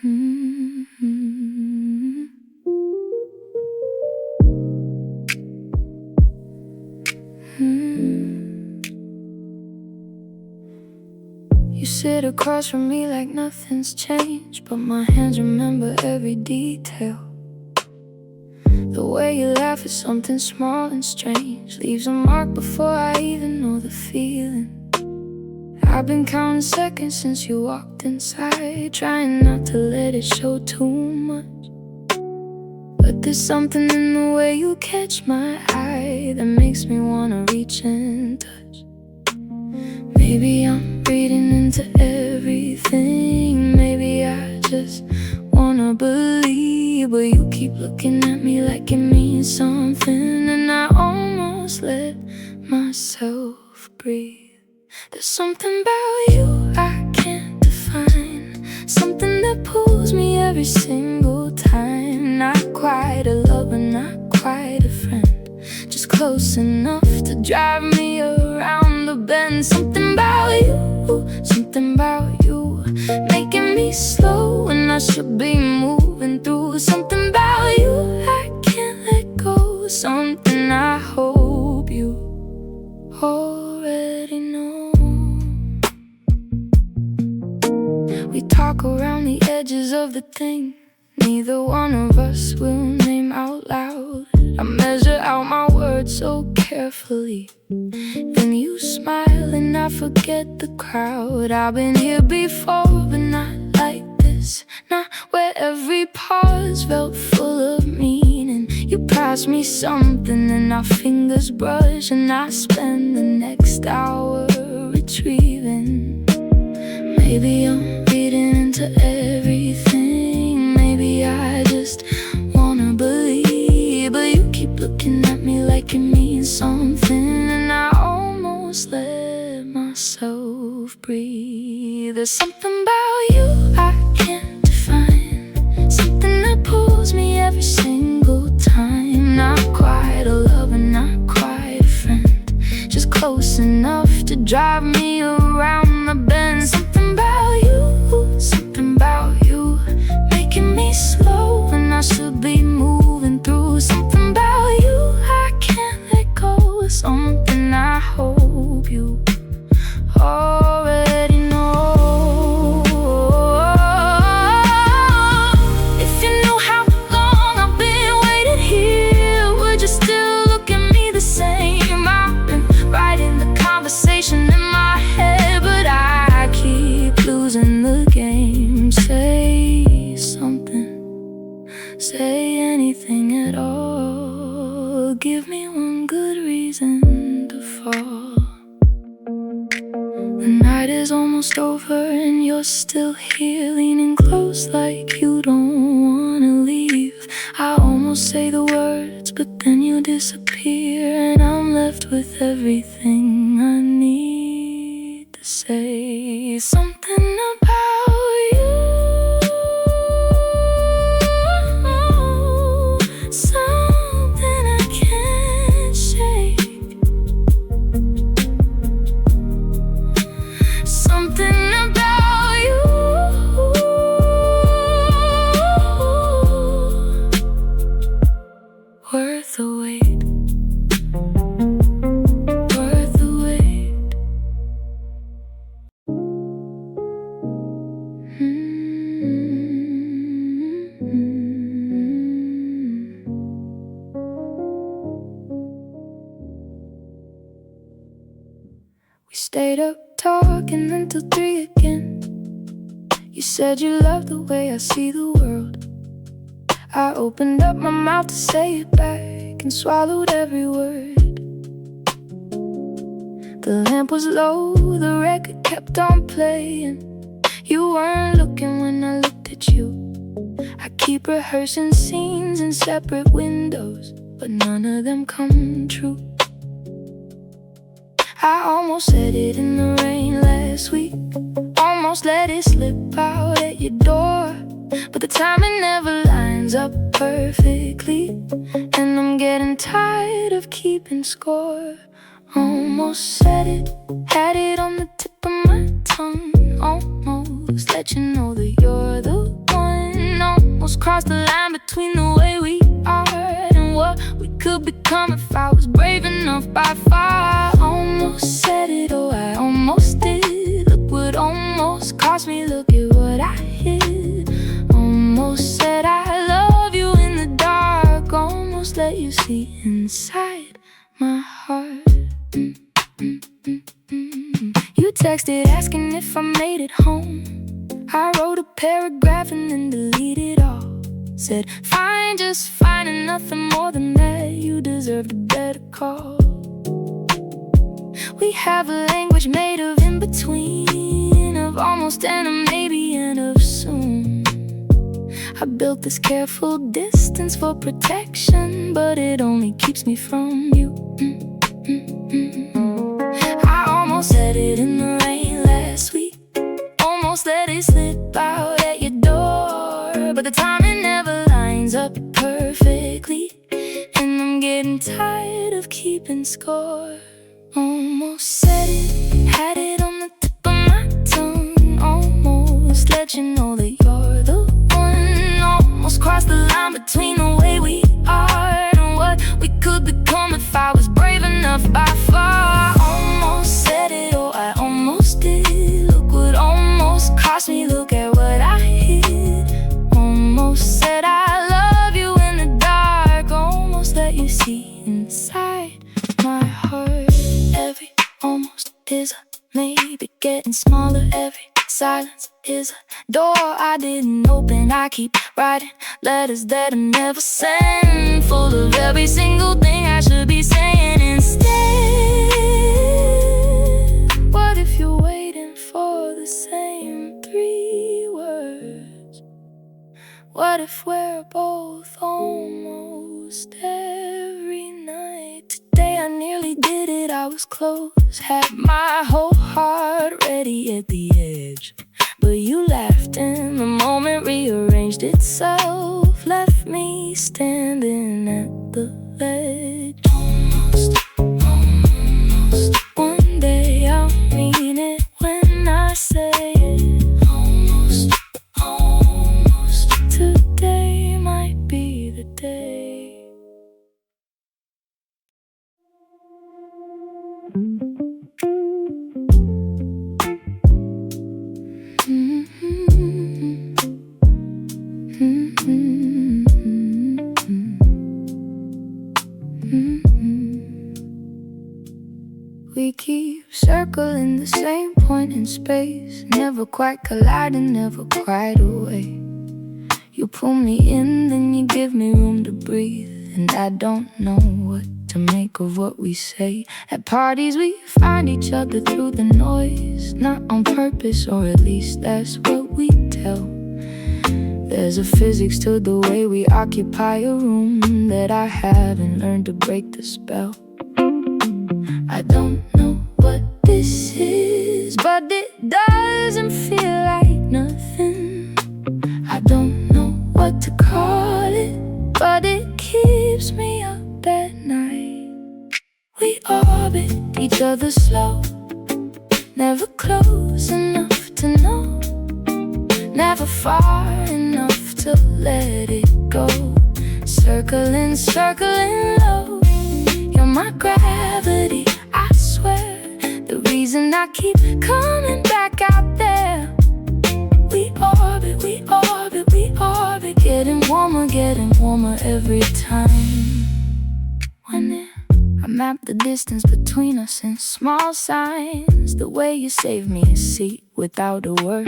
Mm-hmm. You sit across from me like nothing's changed, but my hands remember every detail. The way you laugh is something small and strange, leaves a mark before I even know the feeling. I've been counting seconds since you walked inside, trying not to let it show too much. But there's something in the way you catch my eye that makes me wanna reach and touch. Maybe I'm reading into everything, maybe I just wanna believe, but you keep looking at me like it means something, and I almost let myself breathe. There's something about you I can't define, something that pulls me every single time. Not quite a lover, not quite a friend, just close enough to drive me around the bend. Something about you, making me slow when I should be moving through. Something about you I can't let go, something I hope you already know. We talk around the edges of the thing neither one of us will name out loud. I measure out my words so carefully, then you smile and I forget the crowd. I've been here before, but not like this, not where every pause felt full of meaning. You pass me something and our fingers brush, and I spend the next hour retrieving. Maybe I'm reading into everything, maybe I just wanna believe, but you keep looking at me like it means something, and I almost let myself breathe. There's something about you I can't define, something that pulls me every single time. Not quite a lover, not quite a friend, just close enough to drive me around the bend. Something about you, making me slow when I should be moving through. Something about you I can't let go, something I hope you already know. If you knew how long I've been waiting here, would you still look at me the same? I've been writing the conversation in my head, but I keep losing the game. Say something, say anything at all, give me one good reason to fall. The night is almost over and you're still here, leaning close like you don't wanna leave. I almost say the words, but then you disappear, and I'm left with everything I need to say. Something about you, something I can't shake. Something about you, worth the wait, worth the wait. We stayed up talking until 3 again. You said you loved the way I see the world. I opened up my mouth to say it back and swallowed every word. The lamp was low, the record kept on playing. You weren't looking when I looked at you. I keep rehearsing scenes in separate windows, but none of them come true. I almost said it in the rain last week, almost let it slip out at your door, but the timing never lines up perfectly, and I'm getting tired of keeping score. Almost said it, had it on the tip of my tongue, almost let you know that you're the one almost crossed the line between the way we are and what we could become if I was brave enough by far. Almost said it, oh, I almost did. Look what almost cost me, look at what I hid. Almost said I love you in the dark, almost let you see inside my heart. You texted asking if I made it home. I wrote a paragraph and then deleted all. Said fine, just fine, and nothing more than that. You deserved a better call. We have a language made of in-between, of almost and a maybe and of soon. I built this careful distance for protection, but it only keeps me from you. I almost said it in the rain last week, almost let it slip out at your door, but the timing never lines up perfectly, and I'm getting tired of keeping score. Almost said it, had it on the tip of my tongue, almost let you know that you're the one. Almost crossed the line between the way we are and what we could become if I was brave enough by far. Almost said it, oh, I almost did. Look what almost cost me, look at what I hid. Almost said I love you in the dark, almost let you see inside my heart. Every almost is a maybe getting smaller. Every silence is a door I didn't open. I keep writing letters that I never send, full of every single thing I should be saying instead. What if you're waiting for the same 3 words? What if we're both almost every night? Today I nearly did it, I was close, had my whole heart ready at the edge, but you laughed and the moment rearranged itself, left me standing at the ledge. Almost, one day I'll mean it when I say it. Almost, today might be the day. We keep circling the same point in space, never quite colliding, never quite away. You pull me in, then you give me room to breathe, and I don't know what to make of what we say. At parties we find each other through the noise, not on purpose, or at least that's what we tell. There's a physics to the way we occupy a room that I haven't learned to break the spell. I don't know what this is, but it doesn't feel like nothing. I don't know what to call it, but it keeps me up at night. We orbit each other slow, never close enough to know, never far enough to let it go. Circling, circling low, you're my gravity, I swear, the reason I keep coming back out there. We orbit, we orbit, we orbit, getting warmer every time. I map the distance between us in small signs. The way you saved me a seat without a word,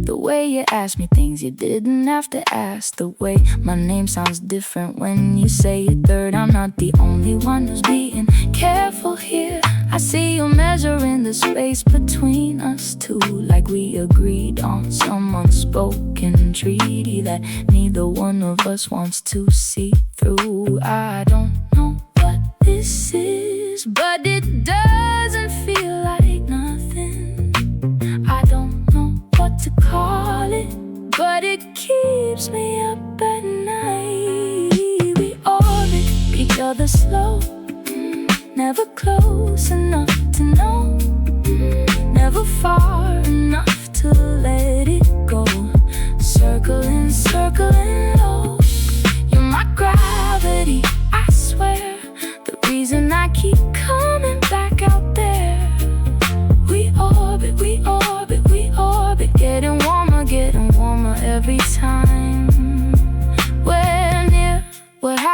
the way you asked me things you didn't have to ask, the way my name sounds different when you say it third. I'm not the only one who's being careful here. I see you measuring the space between us two, like we agreed on some unspoken treaty that neither one of us wants to see through. I don't know what this is, but it doesn't feel like nothing. I don't know what to call it, but it keeps me up at night. We orbit each other slow, never close enough to know, never far enough to let it go. Circling, circling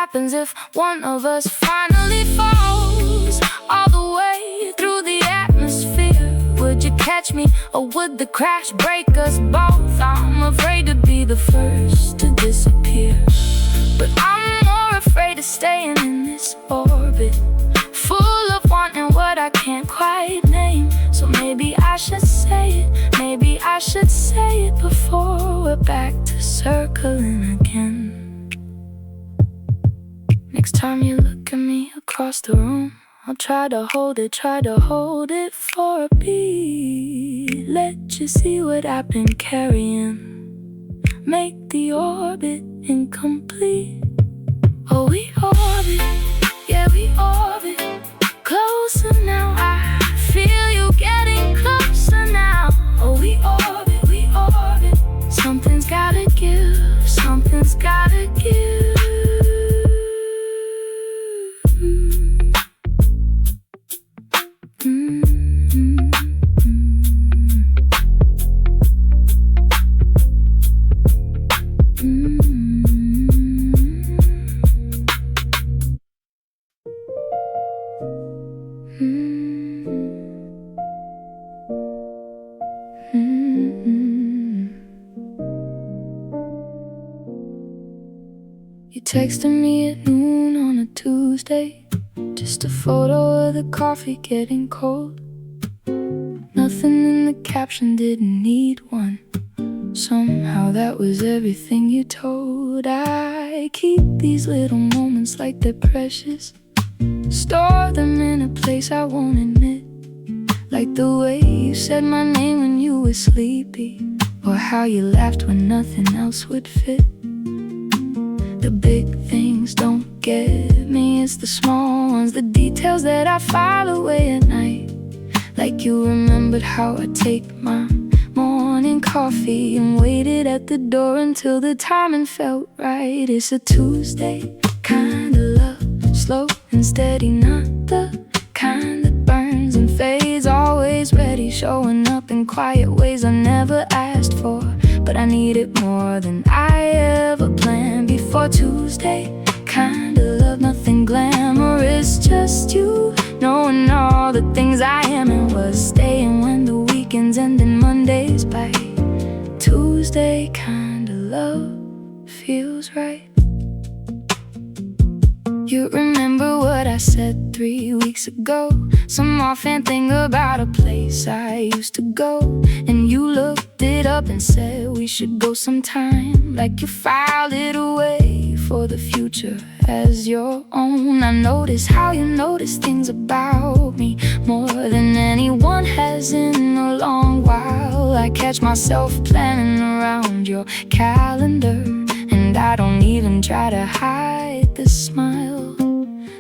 happens if one of us finally falls all the way through the atmosphere? Would you catch me, or would the crash break us both? I'm afraid to be the first to disappear, but I'm more afraid of staying in this orbit, full of wanting what I can't quite name. So maybe I should say it, maybe I should say it before we're back to circling again. Next time you look at me across the room, I'll try to hold it for a beat. Let you see what I've been carrying, make the orbit incomplete. Oh, we orbit, yeah, we orbit, closer now, I feel you getting closer now. Oh, we orbit, something's gotta give, something's gotta give. You texted me at noon on a Tuesday, just a photo of the coffee getting cold. Nothing in the caption, didn't need one. Somehow that was everything you told. I keep these little moments like they're precious, store them in a place I won't admit, like the way you said my name when you were sleepy, or how you laughed when nothing else would fit. The big things don't get me, it's the small ones, the details that I file away at night. Like you remembered how I take my morning coffee and waited at the door until the timing felt right. It's a Tuesday kind of love, slow and steady, not the kind that burns and fades. Always ready, showing up in quiet ways I never asked for, but I need it more than I ever planned. Before Tuesday kind of love, nothing glamorous, just you knowing all the things I am and was staying when the weekends end and Mondays bite. Tuesday kind of love feels right. You remember what I said 3 weeks ago, some offhand thing about a place I used to go, and you looked it up and said we should go sometime, like you filed it away for the future as your own. I notice how you notice things about me more than anyone has in a long while. I catch myself planning around your calendar, and I don't even try to hide the smile.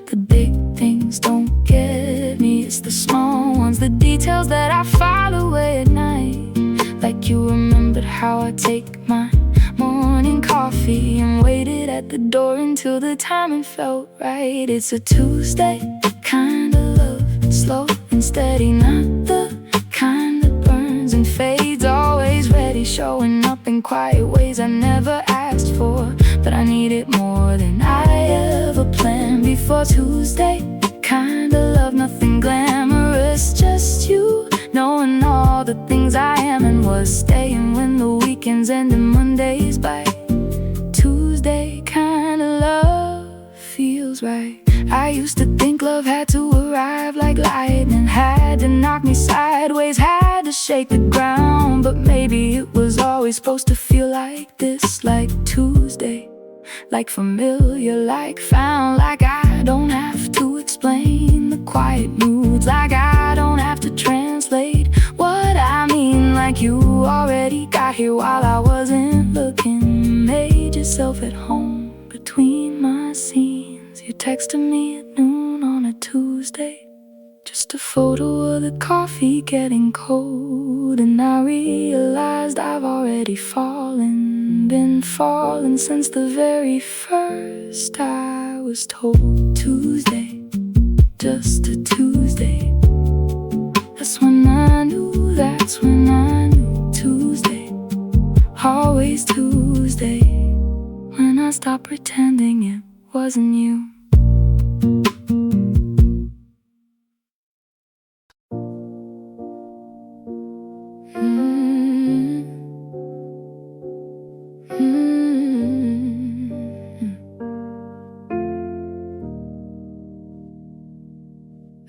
The big things don't get me, it's the small ones, the details that I file away at night. Like you remembered how I take my morning coffee and waited at the door until the timing felt right. It's a Tuesday kind of love, slow and steady, not the kind that burns and fades. Always ready, showing up in quiet ways I never asked for, but I need it more than I ever planned. Before Tuesday kind of love, nothing glamorous, just you knowing all the things I am and was staying when the weekends end and Mondays bite. Tuesday kind of love feels right. I used to think love had to arrive like lightning, had to knock me sideways, had to shake the ground. But maybe it was always supposed to feel like this, like Tuesday, like familiar, like found, like I don't have to explain the quiet moods, like I don't have to translate what I mean, like you already got here while I wasn't looking. Made yourself at home between my scenes. You texted me at noon on a Tuesday, just a photo of the coffee getting cold, and I realized I've already fallen, been falling since the very first I was told. Tuesday, just a Tuesday, that's when I knew, that's when I knew. Tuesday, always Tuesday, when I stopped pretending it wasn't you.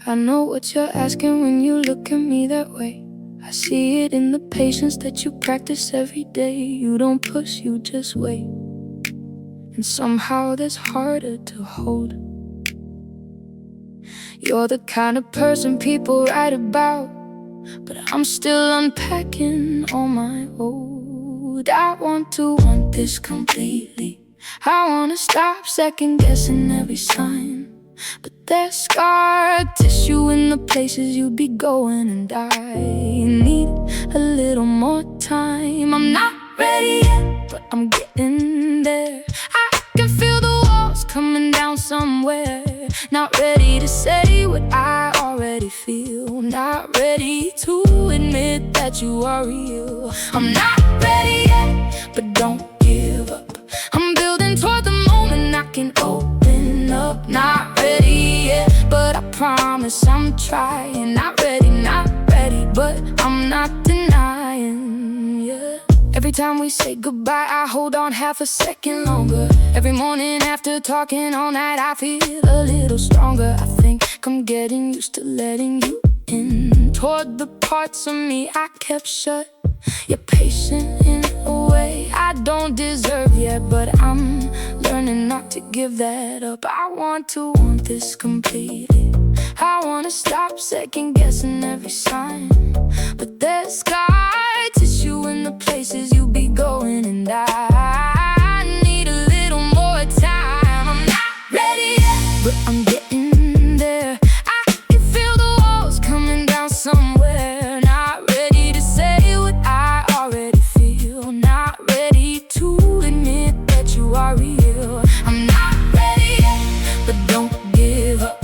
I know what you're asking when you look at me that way. I see it in the patience that you practice every day. You don't push, you just wait. And somehow that's harder to hold. You're the kind of person people write about, but I'm still unpacking all my old. I want to want this completely. I wanna stop second guessing every sign. But there's scar tissue in the places you'd be going, and I need a little more time. I'm not ready yet, but I'm getting there. I can feel the walls coming down somewhere. Not ready to say what I already feel. Not ready to admit that you are real. I'm not ready yet, but don't give up. I'm building toward the moment I can open up. Not ready yet, but I promise I'm trying. Not ready, but I'm not denying, yeah. Every time we say goodbye, I hold on half a second longer. Every morning after talking all night, I feel a little stronger. I think I'm getting used to letting you in toward the parts of me I kept shut. You're patient in a way I don't deserve yet, but I'm learning not to give that up. I want to want this completely. I wanna stop second guessing every sign. But there's scar tissue in the places you be going, and I need a little more time. I'm not ready yet, but I'm getting there. I can feel the walls coming down somewhere. Not ready to say what I already feel. Not ready to admit that you are real. I'm not ready yet, but don't give up.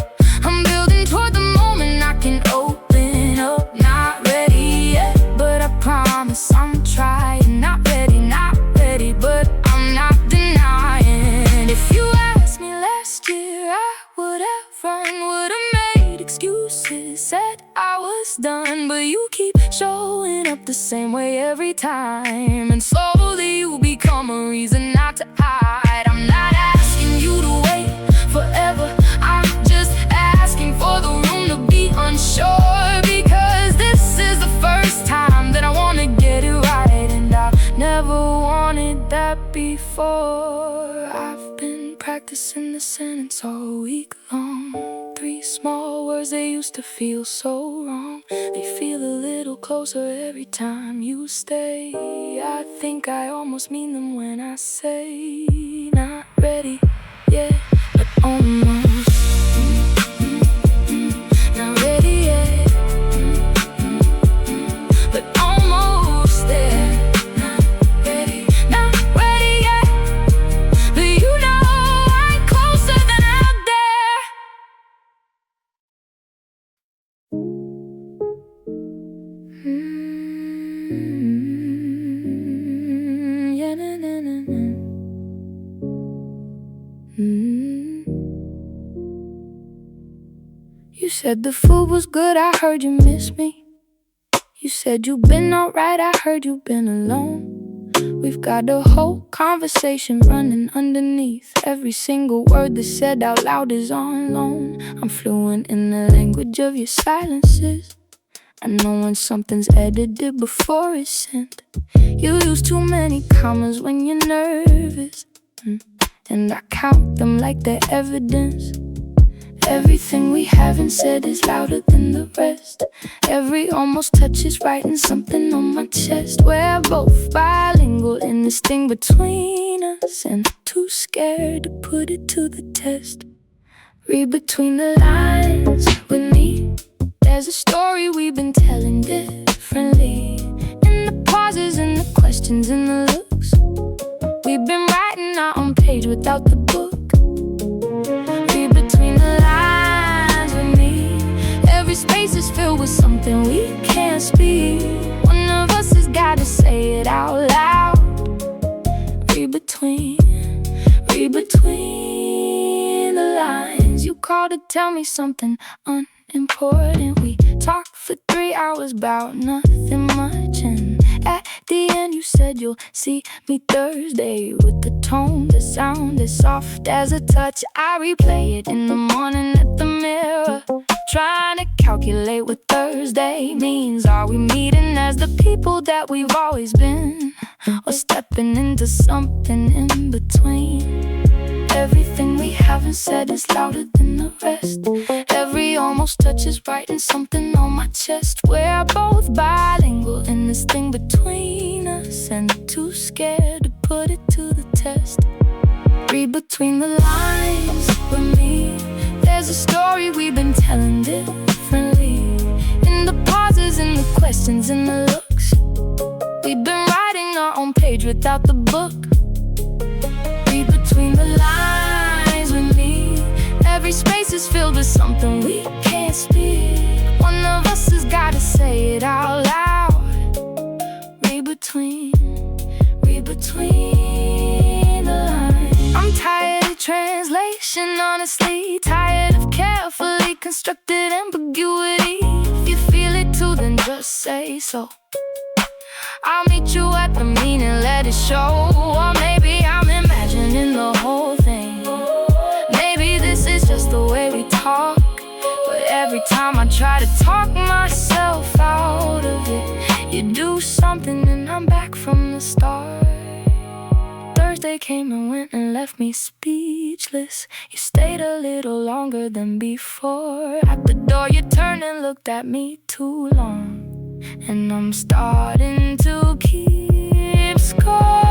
I'm building toward the moment I can open up. Not ready yet, but I promise I'm trying. Not ready, but I'm not denying. If you asked me last year, I would've run, would've made excuses, said I was done. But you keep showing up the same way every time, and slowly you become a reason not to hide. I'm not asking you to wait forever, I'm just asking for the room to be unsure. Because this is the first time that I wanna get it right, and I never wanted that before. I've been practicing the sentence all week long. 3 small words, they used to feel so wrong. They feel a little closer every time you stay. I think I almost mean them when I say not ready, yeah, but almost. Not ready yet, but almost there. Not ready yet, but you know I'm closer than out there. Yeah, na, na, na, na. You said the food was good, I heard you miss me. You said you've been alright, I heard you've been alone. We've got a whole conversation running underneath. Every single word that's said out loud is on loan. I'm fluent in the language of your silences. I know when something's edited before it's sent. You use too many commas when you're nervous, and I count them like they're evidence. Everything we haven't said is louder than the rest. Every almost touch is writing something on my chest. We're both bilingual in this thing between us, and too scared to put it to the test. Read between the lines with me. There's a story we've been telling differently. In the pauses, in the questions, in the looks. We've been writing our own page without the book. Read between the lines with me. Every space is filled with something we can't speak. One of us has got to say it out loud. Read between called to tell me something unimportant. We talked for 3 hours about nothing much, and at the end you said you'll see me Thursday. With the tone, the sound as soft as a touch. I replay it in the morning at the mirror, trying to calculate what Thursday means. Are we meeting as the people that we've always been, or stepping into something in between? Everything we haven't said is louder than the rest. Every almost touch is writing something on my chest. We're both bilingual in this thing between us, and too scared to put it to the test. Read between the lines with me. There's a story we've been telling differently, in the pauses, in the questions, in the looks. We've been writing our own page without the book. Read between the lines with me. Every space is filled with something we can't speak. One of us has gotta say it out loud. Read between the lines. I'm tired of translation, honestly. Tired of carefully constructed ambiguity. If you feel it too, then just say so. I'll meet you at the meaning, let it show. Or maybe I'm imagining the whole thing. Maybe this is just the way we talk, but every time I try to talk myself out of it, you do something and I'm back from the start. Thursday came and went and left me speechless. You stayed a little longer than before. At the door you turned and looked at me too long, and I'm starting to keep score.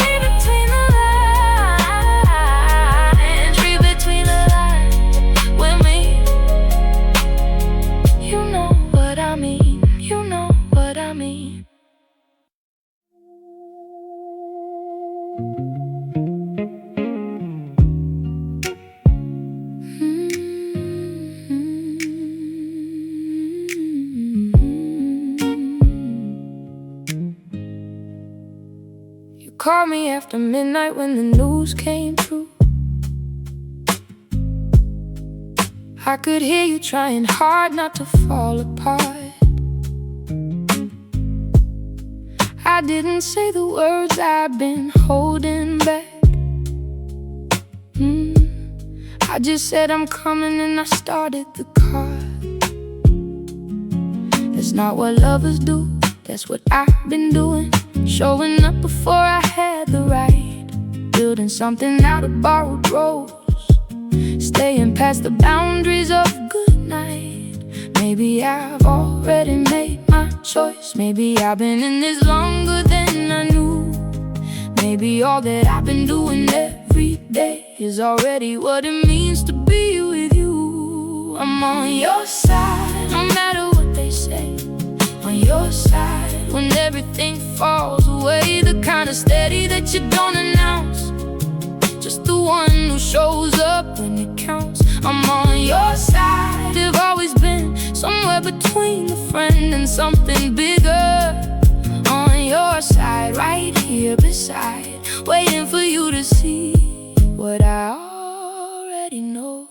Read between the lines, read between the lines with me. You know what I mean, you know what I mean. Called me after midnight when the news came through. I could hear you trying hard not to fall apart. I didn't say the words I've been holding back. I just said I'm coming and I started the car. That's not what lovers do, that's what I've been doing. Showing up before I had the right, building something out of borrowed rose, staying past the boundaries of good night. Maybe I've already made my choice. Maybe I've been in this longer than I knew. Maybe all that I've been doing every day is already what it means to be with you. I'm on your side, no matter what they say. On your side, when everything falls away. The kind of steady that you don't announce, just the one who shows up when it counts. I'm on your side, have always been somewhere between a friend and something bigger. On your side, right here beside, waiting for you to see what I already know.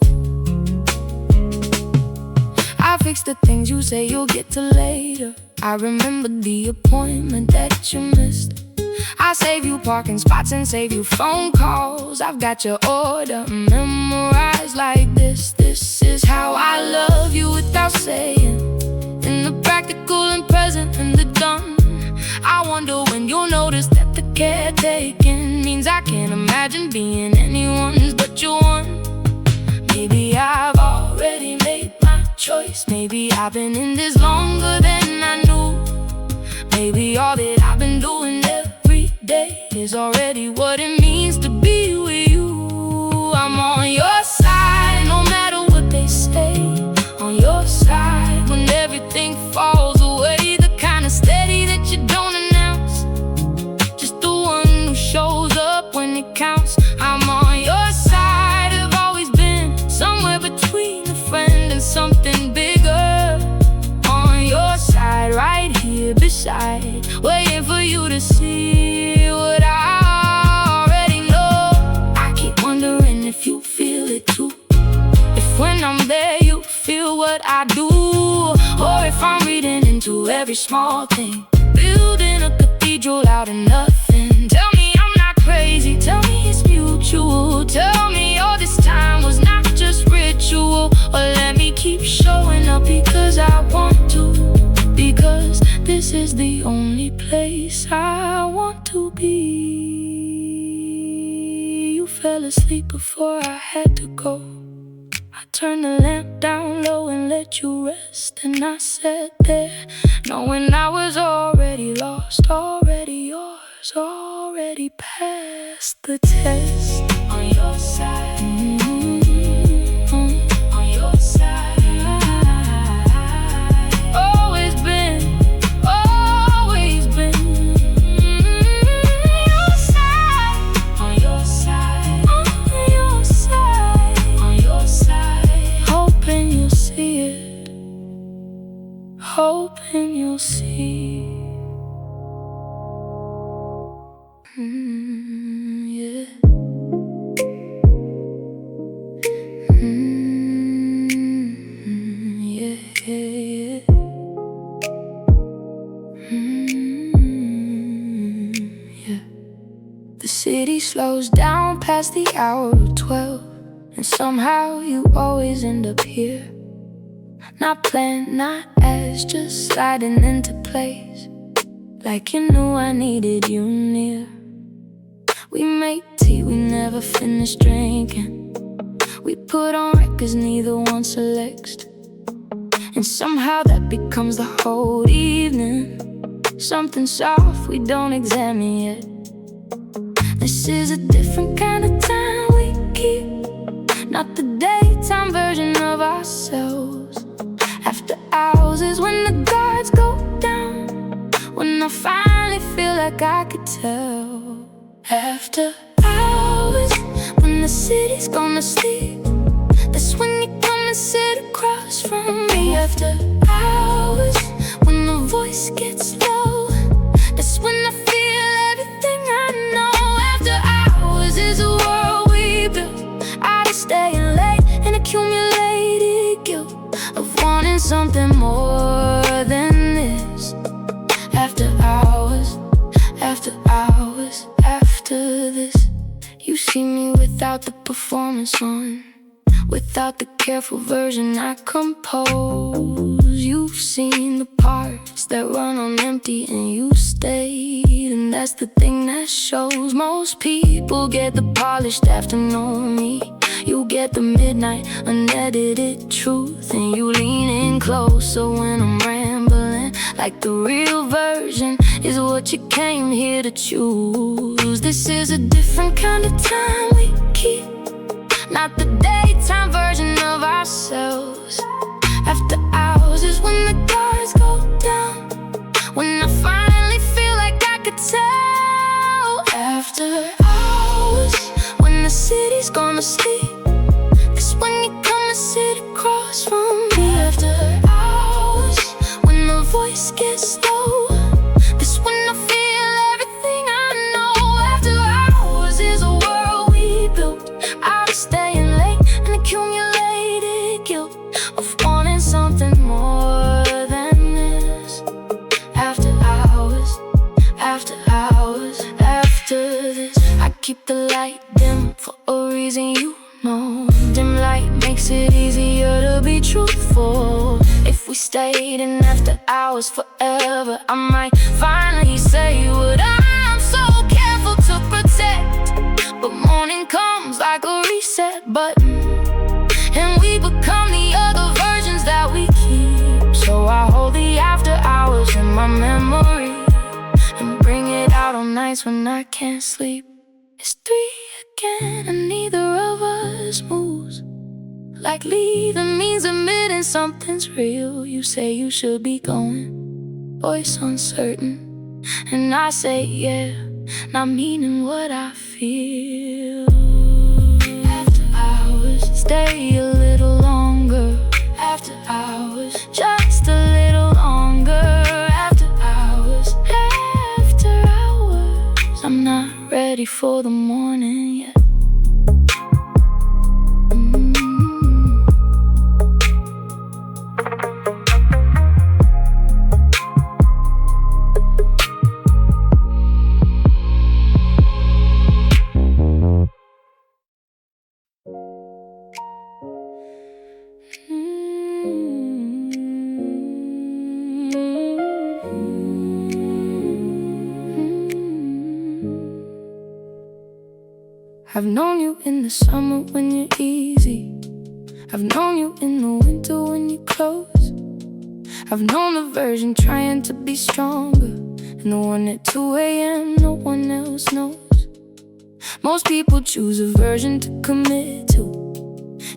I fix the things you say you'll get to later. I remember the appointment that you missed. I save you parking spots and save you phone calls. I've got your order memorized like this. This is how I love you without saying. In the practical and present and the done. I wonder when you'll notice that the caretaking means I can't imagine being anyone's but your one. Maybe I've already made my choice. Maybe I've been in this longer than I knew. Maybe all that I've been doing every day is already what it means to be with you. I'm on your side, no matter what they say. On your side, when everything falls away. The kind of steady that you don't announce, just the one who shows up when it counts. I'm on your side, have always been somewhere between a friend and something bigger. On your side, right here beside, waiting for you to see what I already know. I keep wondering When I'm there, you feel what I do. Or if I'm reading into every small thing, building a cathedral out of nothing. Tell me I'm not crazy, tell me it's mutual. Tell me all this time was not just ritual. Or let me keep showing up because I want to. Because this is the only place I want to be. You fell asleep before I had to go. I turned the lamp down low and let you rest. And I sat there, knowing I was already lost, already yours, already past the test. On your side, on your side. Always been, always been. Your side, on your side, on your side, on your side. Hoping you'll see it, hoping you'll see. Yeah. Yeah, yeah. Yeah. The city slows down past the hour of 12, and somehow you always end up here. Not planned, not asked, just sliding into place, like you knew I needed you near. We make tea, we never finish drinking. We put on records neither one selects, and somehow that becomes the whole evening. Something soft we don't examine yet. This is a different kind of time we keep, not the daytime version of ourselves. After hours is when the guards go down, when I finally feel like I could tell. After hours, when the city's gonna sleep, that's when you come and sit across from me. After hours, when the voice gets low, that's when I feel everything I know. After hours is a world we built out of staying late and accumulated guilt of wanting something more than this. After hours, after hours, after this, you see me without the performance on, without the careful version I compose. You've seen the parts that run on empty and you stayed, and that's the thing that shows. Most people get the polished afternoon, me, you get the midnight unedited truth. And you lean in closer when I'm rambling, like the real version is what you came here to choose. This is a different kind of time we keep, not the daytime version of ourselves. After hours is when the guards go down, when I finally feel like I could tell. After hours, when the city's gonna sleep, that's when you come and sit across from me. After hours, when the voice gets low, that's when I feel everything I know. After hours is a world we built out of staying late and accumulated guilt of wanting something more than this. After hours, after hours, after this, I keep the light dim for a reason, you know. Dim light makes it easier to be truthful. If we stayed in after hours forever, I might finally say what I'm so careful to protect. But morning comes like a reset button, and we become the other versions that we keep. So I hold the after hours in my memory and bring it out on nights when I can't sleep. It's 3 again and neither of us moves, like leaving means admitting something's real. You say you should be going, voice uncertain, and I say yeah, not meaning what I feel. After hours, stay a little longer. After hours, just a little longer. After hours, after hours, I'm not ready for the morning yet. I've known you in the summer when you're easy. I've known you in the winter when you close. I've known the version trying to be stronger, and the one at 2 a.m. no one else knows. Most people choose a version to commit to,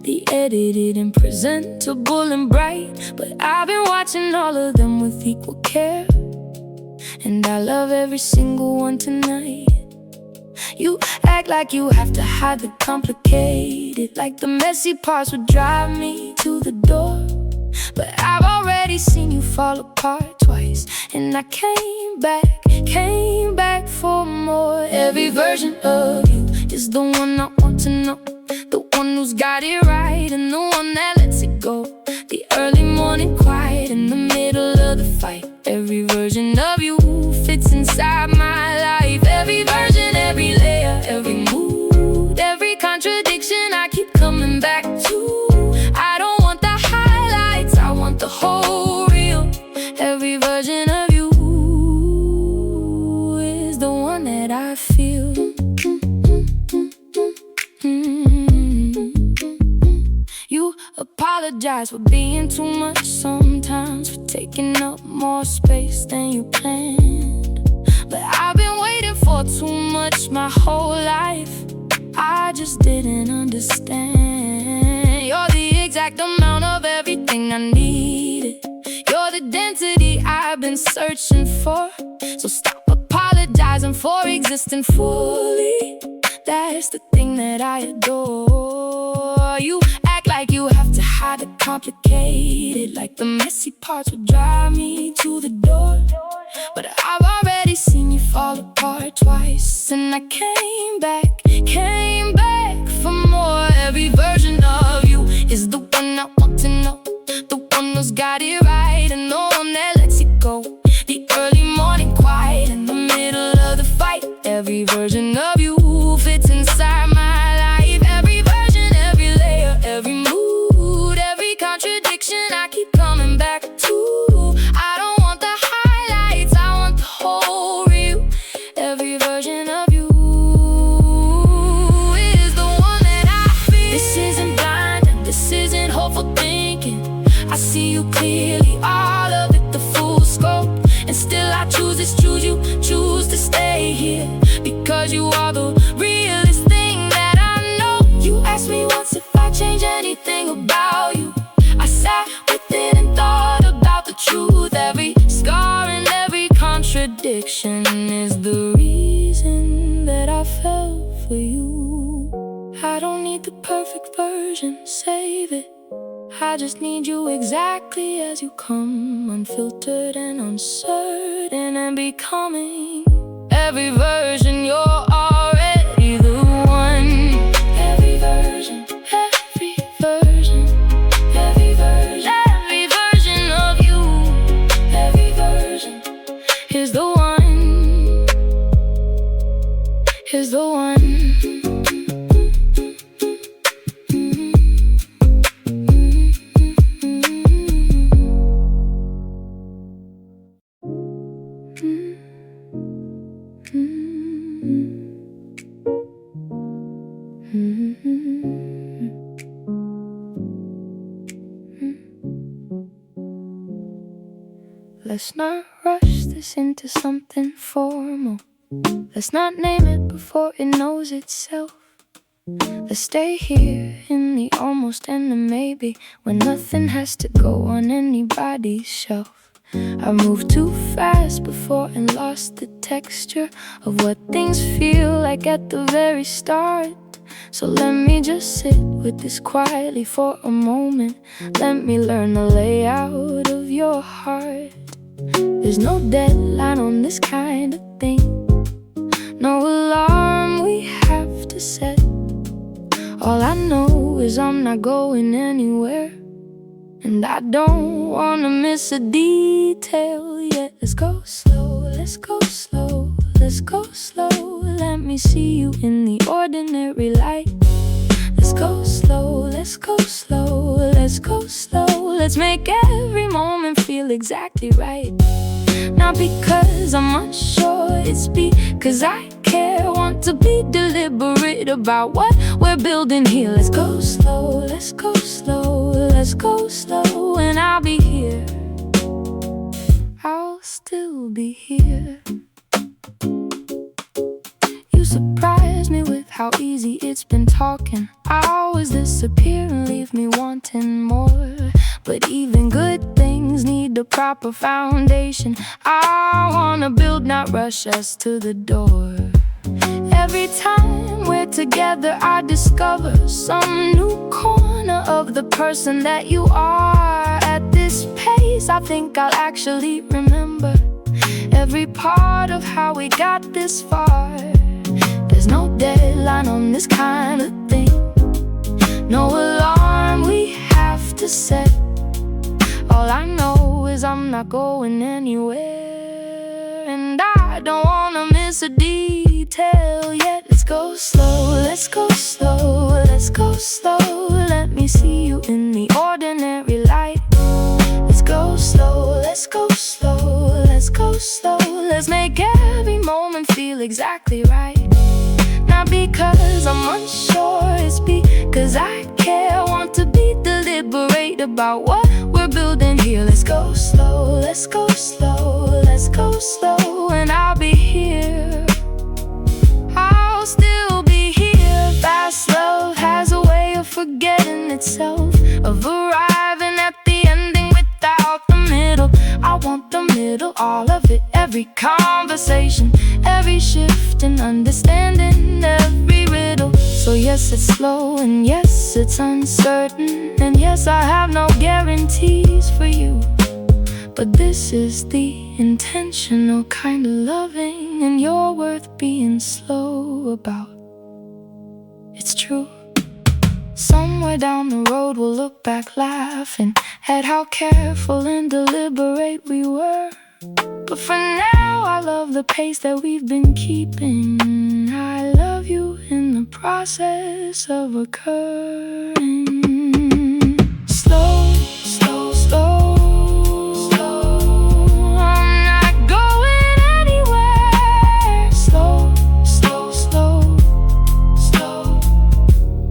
the edited and presentable and bright. But I've been watching all of them with equal care, and I love every single one tonight. You act like you have to hide the complicated, like the messy parts would drive me to the door. But I've already seen you fall apart twice, and I came back for more. Every version of you is the one I want to know, the one who's got it right and the one that lets it go. The early morning quiet in the middle of the fight. Every version of you fits inside my life. Every version, every layer, every mood, every contradiction I keep coming back to. I don't want the highlights, I want the whole reel. Every version of you is the one that I feel. You apologize for being too much sometimes, for taking up more space than you planned. But I've been waiting for too much my whole life. I just didn't understand. You're the exact amount of everything I needed. You're the density I've been searching for. So stop apologizing for existing fully. That's the thing that I adore. You act like you have to hide the complicated, like the messy parts would drive me to the door. But I've already seen you fall apart twice, and I came back for more. Every version of you is the one I want to know, the one who's got it right and the one that lets it go. The early morning quiet in the middle of the fight. Every version of you fits inside my life. Every version, every layer, every mood, every contradiction I keep coming back to. I don't want the highlights, I want the whole reel. Every version of you is the one that I feel. This isn't blind and this isn't hopeful thinking. I see you clearly, all of it, the full scope. And still I choose you choose to stay here, because you are the realest thing that I know. You asked me once if I change anything about you. I sat with it and thought about the truth. Every scar and every contradiction is the reason that I fell for you. I don't need the perfect version, save it. I just need you exactly as you come, unfiltered and uncertain and becoming. Every version, you're already the one. Every version, every version, every version, every version of you. Every version is the one, is the one. Let's not rush this into something formal. Let's not name it before it knows itself. Let's stay here in the almost and the maybe, when nothing has to go on anybody's shelf. I moved too fast before and lost the texture of what things feel like at the very start. So let me just sit with this quietly for a moment. Let me learn the layout of your heart. There's no deadline on this kind of thing, no alarm we have to set. All I know is I'm not going anywhere, and I don't wanna miss a detail yet. Let's go slow, let's go slow, let's go slow. Let me see you in the ordinary light. Let's go slow, let's go slow, let's go slow. Let's make every moment feel exactly right. Not because I'm unsure, it's because I care. Want want to be deliberate about what we're building here. Let's go slow, let's go slow, let's go slow, and I'll be here. I'll still be here. You surprise me with how easy it's been talking. I always disappear and leave me wanting more. But even good things need a proper foundation. I wanna build, not rush us to the door. Every time we're together, I discover some new corner of the person that you are. At this pace, I think I'll actually remember every part of how we got this far. There's no deadline on this kind of thing, no alarm we have to set. All I know is I'm not going anywhere, and I don't wanna miss a detail yet. Let's go slow, let's go slow, let's go slow. Let me see you in the ordinary light. Let's go slow, let's go slow, let's go slow. Let's make every moment feel exactly right. Not because I'm unsure, it's because I care. Want to be deliberate about what we're building here. Let's go slow, let's go slow, let's go slow, and I'll be here. I'll still be here. Fast love has a way of forgetting itself, of arriving at the ending without the middle. I want the middle, all of it, every conversation, every shift in understanding, every riddle. So yes, it's slow, and yes, it's uncertain, and yes, I have no guarantees for you. But this is the intentional kind of loving, and you're worth being slow about. It's true. Somewhere down the road we'll look back laughing at how careful and deliberate we were. But for now, I love the pace that we've been keeping. I love you in the process of occurring. Slow, slow, slow, slow. I'm not going anywhere. Slow, slow, slow, slow.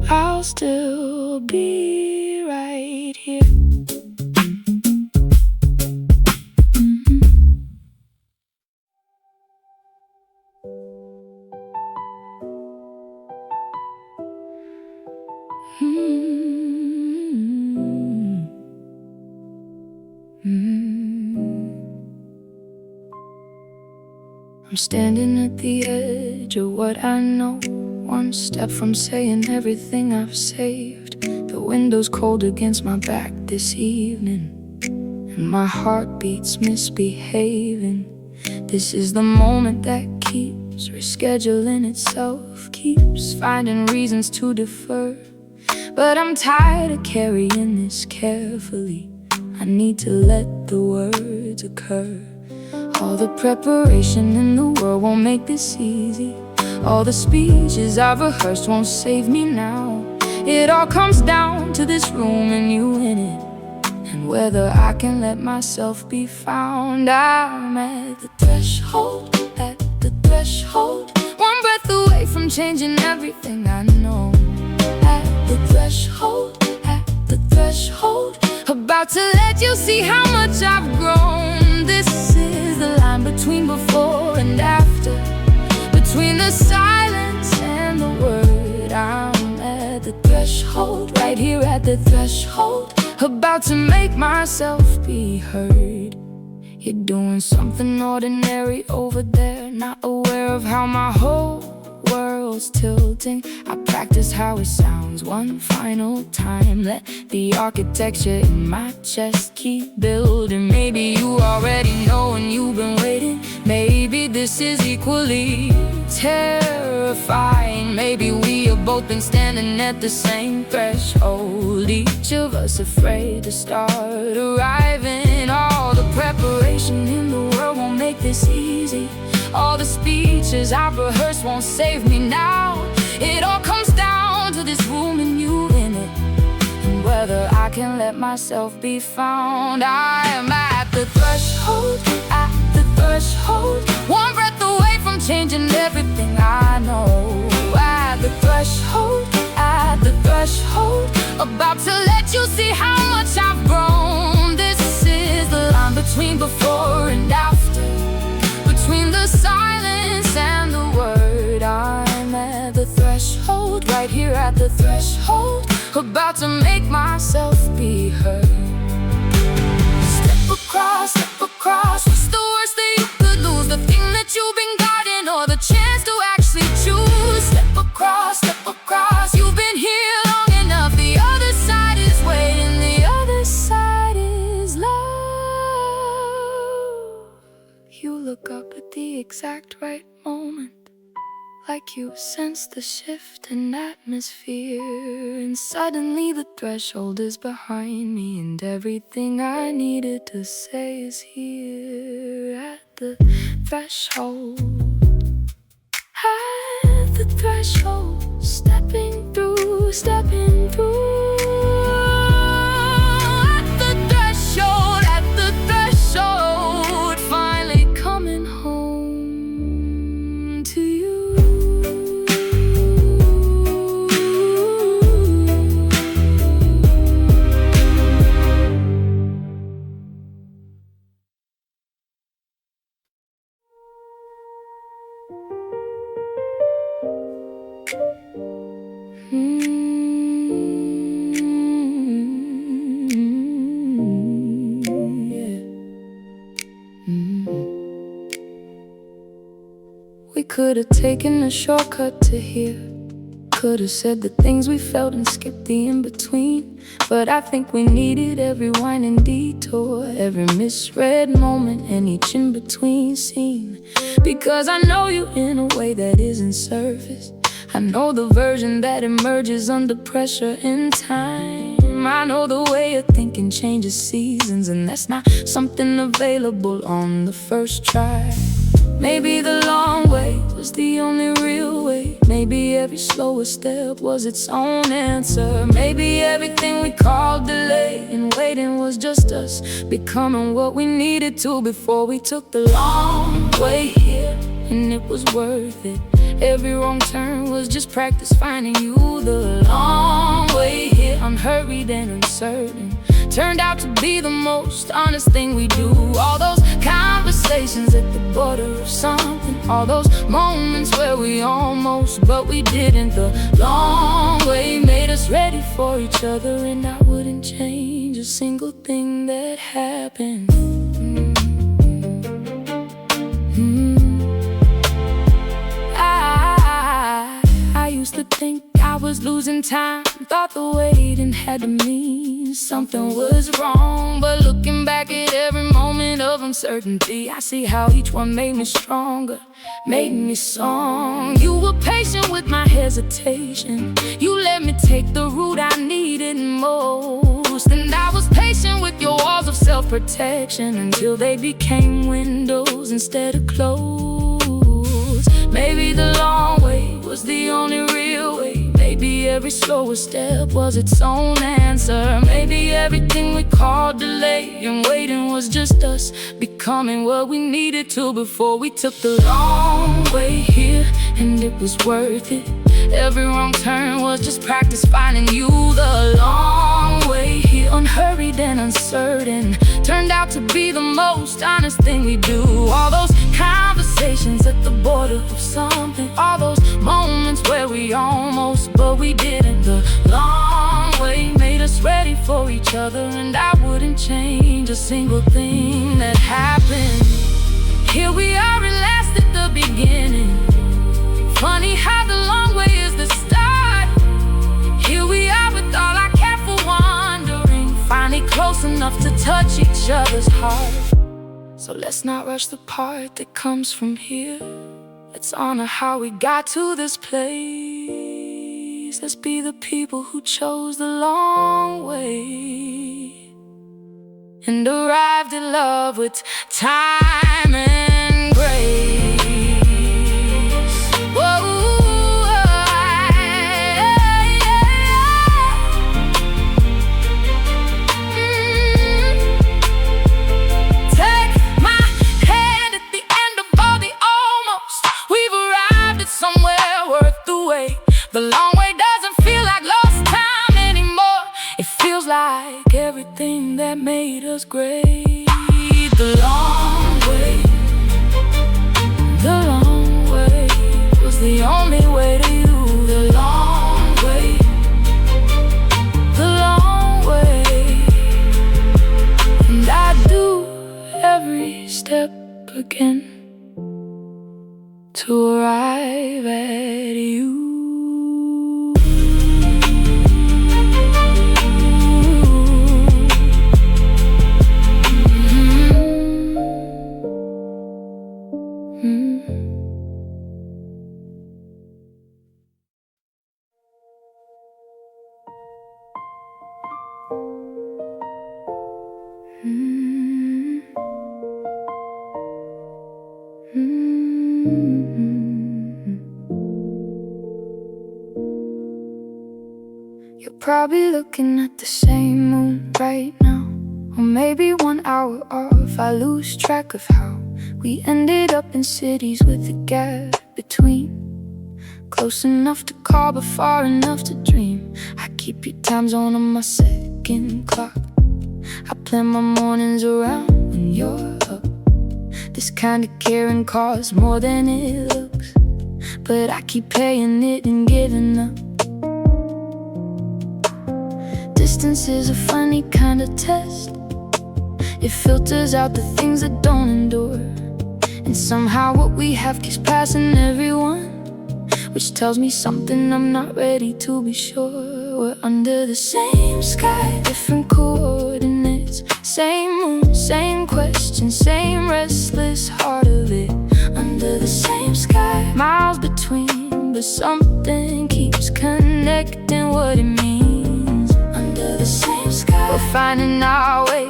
I'll still be right here. I'm standing at the edge of what I know, one step from saying everything I've saved. The window's cold against my back this evening, and my heart beats misbehaving. This is the moment that keeps rescheduling itself, keeps finding reasons to defer. But I'm tired of carrying this carefully. I need to let the words occur. All the preparation in the world won't make this easy. All the speeches I've rehearsed won't save me now. It all comes down to this room and you in it, and whether I can let myself be found. I'm at the threshold, at the threshold, one breath away from changing everything I know. At the threshold, at the threshold, about to let you see how much I've grown. This is the line between before and after, between the silence and the word. I'm at the threshold, right here at the threshold, about to make myself be heard. You're doing something ordinary over there, not aware of how my whole world's tilting. I practice how it sounds one final time. Let the architecture in my chest keep building. Maybe you already know and you've been waiting. Maybe this is equally terrifying. Maybe we have both been standing at the same threshold, each of us afraid to start arriving. All the preparation in the world won't make this easy. All the speeches I've rehearsed won't save me now. It all comes down to this room and you in it, and whether I can let myself be found. I am at the threshold, at the threshold, one breath away from changing everything I know. threshold, about to let you see how much I've grown. This is the line between before and after, between the silence and the word. I'm at the threshold, right here at the threshold, about to make myself be heard. Step across, what's the worst that you could lose? The thing that you've been guarding, or the chance to actually choose? Step across, you've been here long enough. The other side is waiting, the other side is love. You look up at the exact right moment, like you sense the shift in atmosphere, and suddenly the threshold is behind me, and everything I needed to say is here at the threshold. At the threshold, stepping through. At the threshold, finally coming home to you. We could have taken a shortcut to here, could have said the things we felt and skipped the in-between. But I think we needed every winding detour, every misread moment, and each in-between scene. Because I know you in a way that isn't surface. I know the version that emerges under pressure in time. I know the way you're thinking changes seasons, and that's not something available on the first try. Maybe the long way was the only real way. Maybe every slower step was its own answer. Maybe everything we called delay and waiting was just us becoming what we needed to before we took the long way here, and it was worth it. Every wrong turn was just practice finding you. The long way here, unhurried and uncertain, turned out to be the most honest thing we do. All those conversations at the border of something, all those moments where we almost, but we didn't. The long way made us ready for each other, and I wouldn't change a single thing that happened. I used to think I was losing time, thought the waiting had to mean something was wrong. But looking back at every moment of uncertainty, I see how each one made me stronger, made me strong. You were patient with my hesitation, you let me take the route I needed most. And I was patient with your walls of self-protection until they became windows instead of closed. Maybe the long way was the only real way. Maybe every slower step was its own answer. Maybe everything we called delay and waiting was just us becoming what we needed to before we took the long way here, and it was worth it. Every wrong turn was just practice finding you. The long way here, unhurried and uncertain, turned out to be the most honest thing we do. All those conversations at the border of something, all those moments where we almost, but we didn't. The long way made us ready for each other, and I wouldn't change a single thing that happened. Here we are at last at the beginning. Funny how the long way is the start. Here we are with all our careful wandering, finally close enough to touch each other's heart. So let's not rush the part that comes from here. Let's honor how we got to this place. Let's be the people who chose the long way and arrived at love with time and grace. The long way doesn't feel like lost time. was great. The long way was the only way to you. The long way, the long way. And I'd do every step again to arrive at you. You're probably looking at the same moon right now, or maybe 1 hour off. I lose track of how we ended up in cities with a gap between, close enough to call but far enough to dream. I keep your time zone on my second clock. I plan my mornings around when you're up. This kind of caring costs more than it looks, but I keep paying it and giving up. Distance is a funny kind of test. It filters out the things that don't endure, and somehow what we have keeps passing everyone, which tells me something I'm not ready to be sure. We're under the same sky, different coordinates, same moon, same question, same restless heart of it. Under the same sky, miles between, but something keeps connecting what it means. Under the same sky, we're finding our way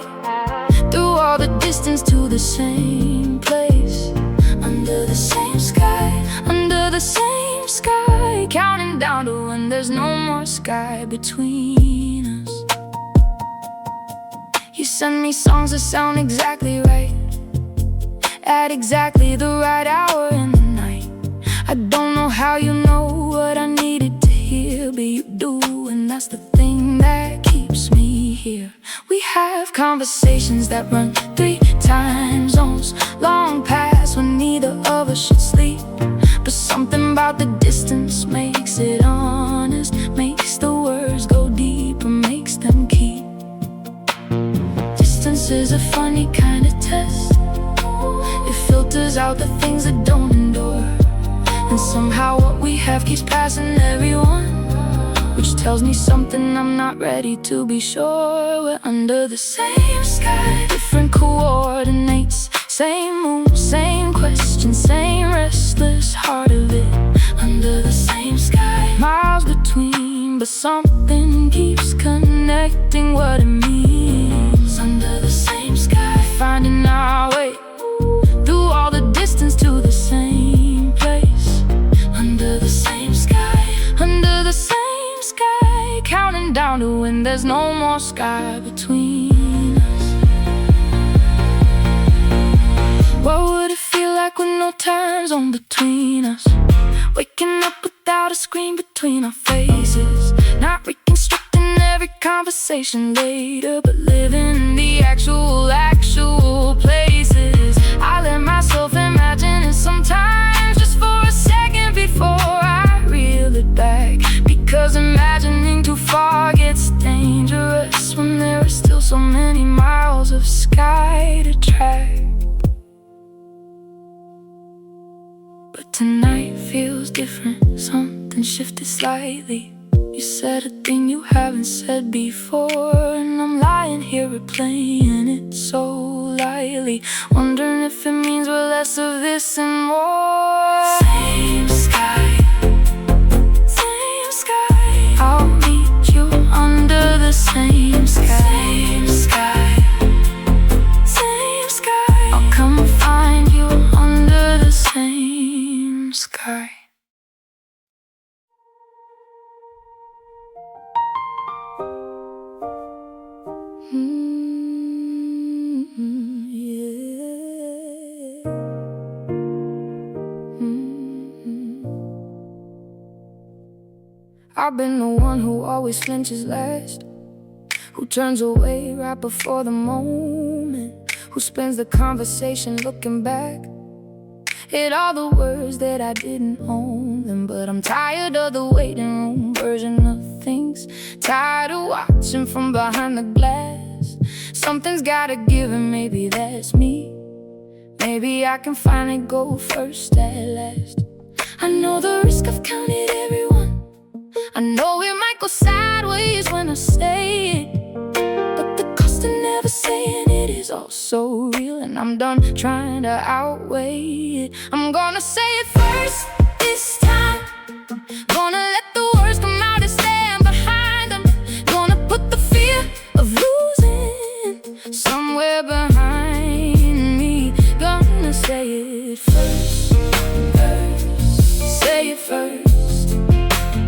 through all the distance to the same place. Under the same sky, under the same sky, counting down to when there's no more sky between us. You send me songs that sound exactly right, at exactly the right hour in the night. I don't know how you know what I needed to hear, but you do, and that's the thing that keeps me here. We have conversations that run 3 time zones, long past when neither of us should sleep. But something about the distance makes it honest, makes the words go deeper, makes them keep. Distance is a funny kind of test. It filters out the things that don't endure, and somehow what we have keeps passing everyone, which tells me something I'm not ready to be sure. We're under the same sky, different coordinates, same moon, same question, same restless heart of it. Under the same sky, miles between, but something keeps connecting what it means. Under the same sky, finding our way through all the distance to the same place. Under the same sky, under the same sky, counting down to when there's no more sky between us. What would it feel like with no time zone between us? Waking up without a screen between our faces, not reconstructing every conversation later, but living in the actual places. I let myself imagine it sometimes, just for a second before I reel it back, because imagining too far gets dangerous when there are still so many miles of sky to track. But tonight feels different, something shifted slightly. You said a thing you haven't said before, and I'm lying here replaying it so lightly, wondering if it means we're less of this and more. Same sky, same sky, I'll meet you under the same sky. Same sky, same sky, I'll come find you under the same sky. I've been the one who always flinches last, who turns away right before the moment who spends the conversation looking back at all the words that I didn't own them. But I'm tired of the waiting room version of things, tired of watching from behind the glass. Something's gotta give, and maybe that's me. Maybe I can finally go first at last. I know the risk, I've counted everyone. I know it might go sideways when I say it, but the cost of never saying it is all so real. And I'm done trying to outweigh it. I'm gonna say it first this time. Gonna let the words come out and stand behind them. Gonna put the fear of losing somewhere behind me. Gonna say it first, say it first.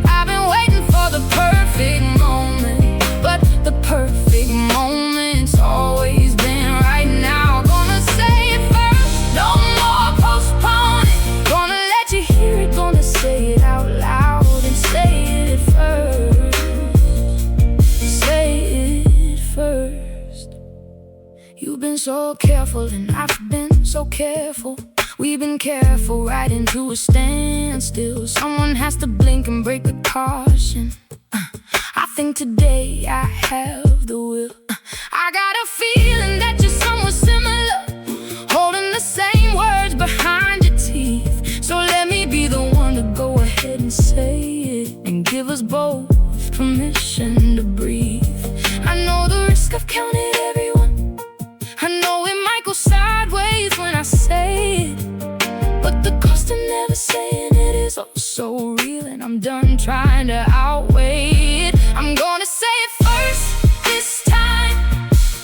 I've been waiting for the perfect moment, but the perfect moment's always been right now. Gonna say it first, no more postponing. Gonna let you hear it, gonna say it out loud and say it first. Say it first. You've been so careful and I've been so careful. We've been careful right into a standstill. Someone has to blink and break the caution. I think today I have the will. I got a feeling that you're somewhere similar, holding the same words behind your teeth. So let me be the one to go ahead and say it, and give us both permission to breathe. I know the risk, I've counted everyone. I know it might go sideways when I say it, but the cost of never saying it is oh so real. And I'm done trying to outweigh it. I'm gonna say it first this time.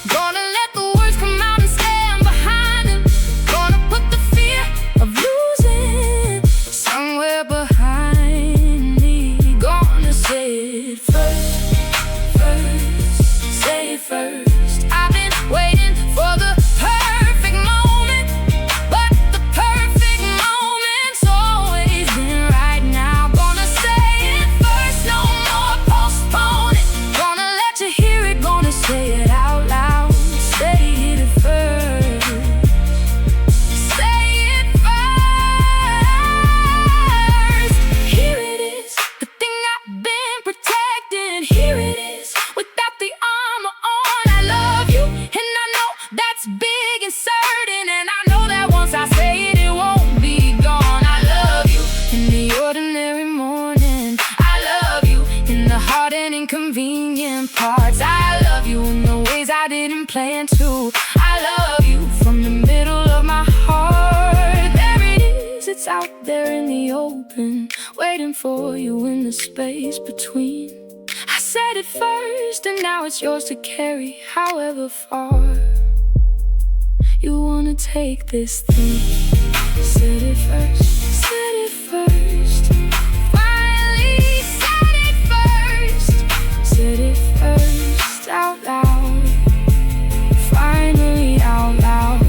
Gonna let the words come out and stand behind them. Gonna put the fear of losing somewhere behind me. Gonna say it first, say it first. I've been waiting for the perfect moment, but the perfect moment's always been right now. Gonna say it first, no more postponing. Gonna let you hear it, gonna say it out loud. Say it first, say it first. Here it is, the thing I've been protecting. Here it is, without the armor on. I love you, and I know that's big and certain. And I know that once I say it, it won't be gone. I love you in the ordinary morning. I love you in the hard and inconvenient parts. I love you in the ways I didn't plan to. I love you from the middle of my heart. There it is, it's out there in the open, waiting for you in the space between. I said it first, and now it's yours to carry however far you wanna take this thing. Said it first, said it first. Finally said it first, said it first out loud. Finally out loud.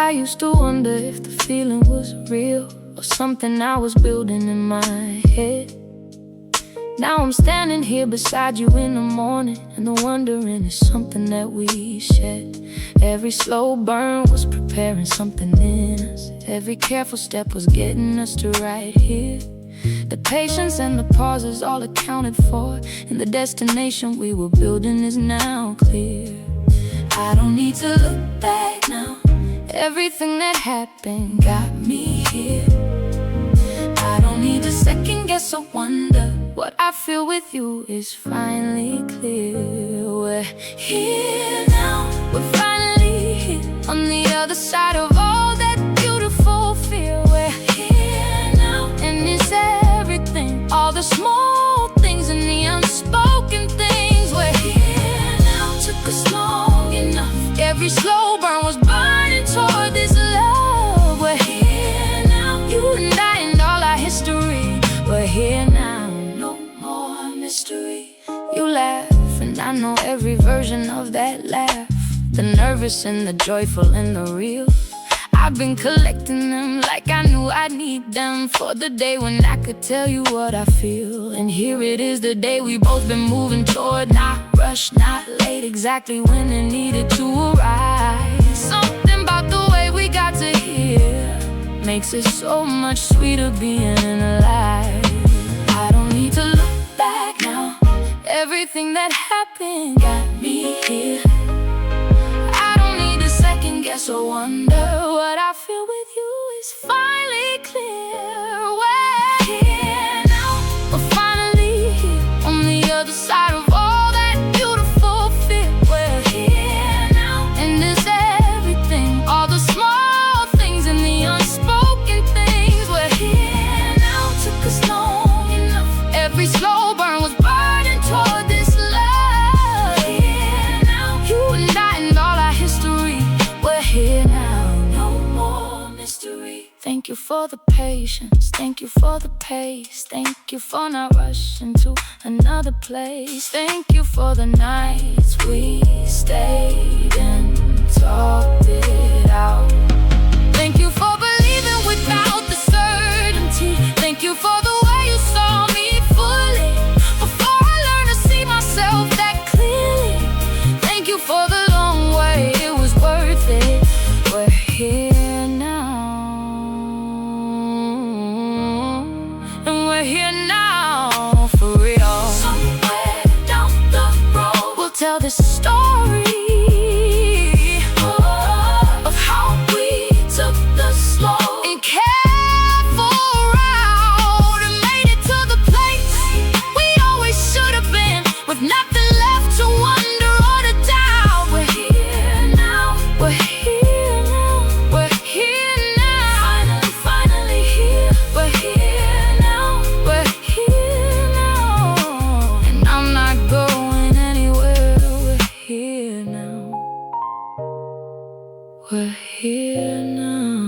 I used to wonder if the feeling was real, or something I was building in my head. Now I'm standing here beside you in the morning, and the wondering is something that we shed. Every slow burn was preparing something in us. Every careful step was getting us to right here. The patience and the pauses all accounted for, and the destination we were building is now clear. I don't need to look back now. Everything that happened got me here. I don't need to second guess or wonder. What I feel with you is finally clear. We're here now, we're finally here. On the other side of all that beautiful fear. We're here now, and it's everything. All the small things and the unspoken things. We're here now, took us long enough. Every slow burn was burning toward this love. know every version of that laugh, the nervous and the joyful and the real. I've been collecting them like I knew I'd need them for the day when I could tell you what I feel. And here it is, the day we both been moving toward. Not rushed, not late, exactly when it needed to arise. Something about the way we got to here makes it so much sweeter being alive. I don't need to look back now. Everything that happened got me here. I don't need to second guess or wonder. What I feel with you is finally clear. We're here now, we're finally here, on the other side of all that beautiful fear. We're here now, and it's everything, all the small things and the unspoken things. We're here now, took us long enough. Every slow burn was burning toward this love. Here now, you and I and all our history. We're here now, no more mystery. Thank you for the patience, thank you for the pace, thank you for not rushing to another place. Thank you for the nights we stayed and talked it out. Thank you for believing without the certainty. Thank you for the way you saw me fully before I learned to see myself that clearly. Thank you for the long way, it was worth it. We're here now, and we're here now for real. Somewhere down the road we'll tell this story of how we took the slow and careful route and made it to the place we always should have been, with nothing left to wonder or to doubt. We're here now, we're here now, we're here now. Finally here. We're here now, we're here now, and I'm not going anywhere. We're here now, we're here now.